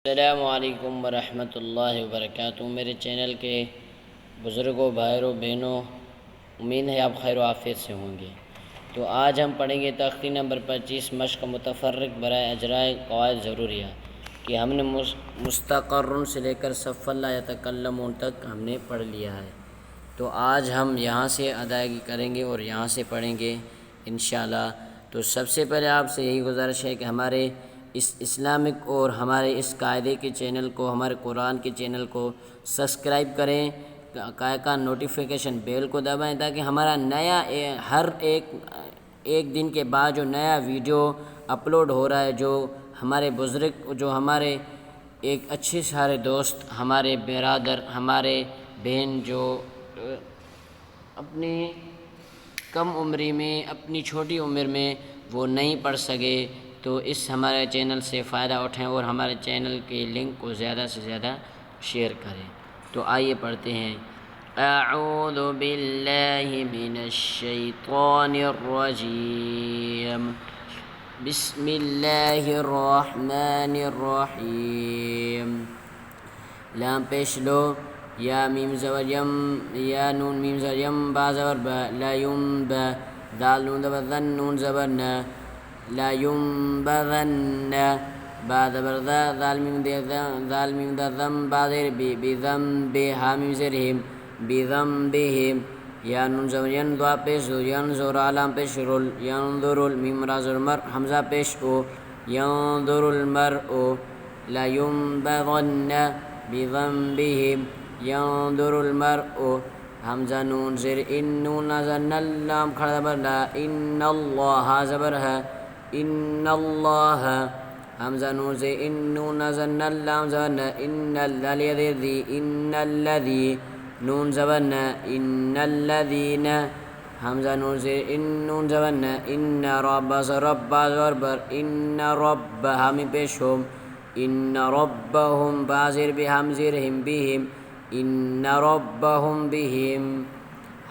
السلام علیکم ورحمۃ اللہ وبرکاتہ۔ میرے چینل کے بزرگوں، بھائیوں، بہنوں، امید ہے آپ خیر و عافیت سے ہوں گے۔ تو آج ہم پڑھیں گے تختی نمبر 25 مشق متفرق برائے اجراے قواعد ضروریا کہ ہم نے مستقرن سے لے کر صف اللہ یتکلمون تک ہم نے پڑھ لیا ہے۔ تو آج ہم یہاں سے ادائیگی کریں گے اور یہاں سے پڑھیں گے انشاءاللہ۔ تو سب سے پہلے آپ سے یہی گزارش ہے کہ ہمارے اس اسلامک اور ہمارے اس قاعدے کے چینل کو، ہمارے قرآن کے چینل کو سبسکرائب کریں، کا نوٹیفیکیشن بیل کو دبائیں تاکہ ہمارا نیا ہر ایک دن کے بعد جو نیا ویڈیو اپلوڈ ہو رہا ہے، جو ہمارے بزرگ، جو ہمارے ایک اچھے سارے دوست، ہمارے برادر، ہمارے بہن جو اپنی کم عمری میں، اپنی چھوٹی عمر میں وہ نہیں پڑھ سکے، تو اس ہمارے چینل سے فائدہ اٹھائیں اور ہمارے چینل کے لنک کو زیادہ سے زیادہ شیئر کریں۔ تو آئیے پڑھتے ہیں۔ اعوذ باللہ من الشیطان الرجیم، بسم اللہ الرحمن الرحیم۔ لام پیش لو، یا میم زبر یم، یا نون میم زبر یم، با زبر با، لا یم با، دال نون زبر ذن، نون زبر نا، لا ينبذن، با زبر ذا، ذال میم دے ذال میم دا ذم، با زیر بی، بذنب، ہا میم زیر ہم، بذنبہم، یا نون زبر ین، دعا پیش دو، ینظر، علام پیش رول، ینظر، میم را زبر مر، حمزہ پیش او، ینظر المرء، لا ينبذن بذنبہم، ینظر المرء، حمزہ نون زیر ان، نون زبر نل، لام کھڑا زبر لا، ان اللہ زبر ہے، ان اللہ، حمزہ نون زیر ان، نون زبر نل، لام زبر نا، ان الذی زیر دی، ان الذی، نون زبر نا، ان الذین، حمزہ نون زیر ان، نون زبر نا، ان رب رب زبر بر، ان رب، حامی پیش ہوم، ان ربہم، با زیر بی، ہم زیر ہم، بہم، ان ربہم بہم،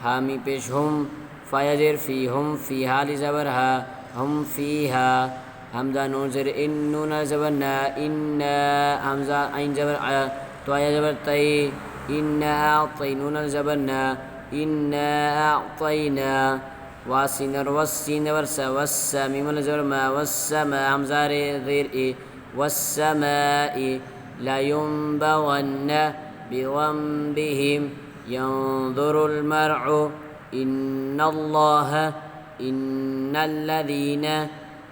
حامی پیش ہم، فا زیر فی، ہم فی، حالی زبر ہا، ہم فیہا، حمزہ نون زیر ان، نون زبر نا، ان، حمزہ عین زبر ع، تو زبر تی، ان اعطی، نون زبر نا، ان اعطینا، واسین وسین زبر سا، وسا، میم زبر ما، والسما، حمزہ زیر ای، والسماء، لا ينبغن بذنبہم، ینظر المرء، ان اللہ، ان الذین،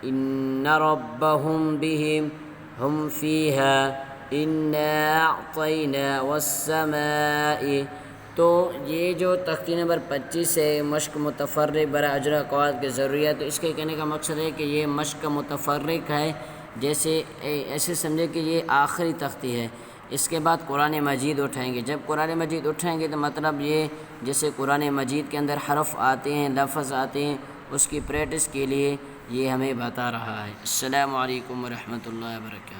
ان ربہم بہم، ہم فیہا، انا اعطینا، والسماء۔ تو یہ جو تختی نمبر 25 ہے مشق متفرق برائے اجراء قواعد کے ضروریہ، تو اس کے کہنے کا مقصد ہے کہ یہ مشق متفرق ہے، جیسے ایسے سمجھے کہ یہ آخری تختی ہے، اس کے بعد قرآن مجید اٹھائیں گے۔ جب قرآن مجید اٹھائیں گے تو مطلب یہ جیسے قرآن مجید کے اندر حرف آتے ہیں، لفظ آتے ہیں، اس کی پریکٹس کے لیے یہ ہمیں بتا رہا ہے۔ السلام علیکم ورحمۃ اللہ وبرکاتہ۔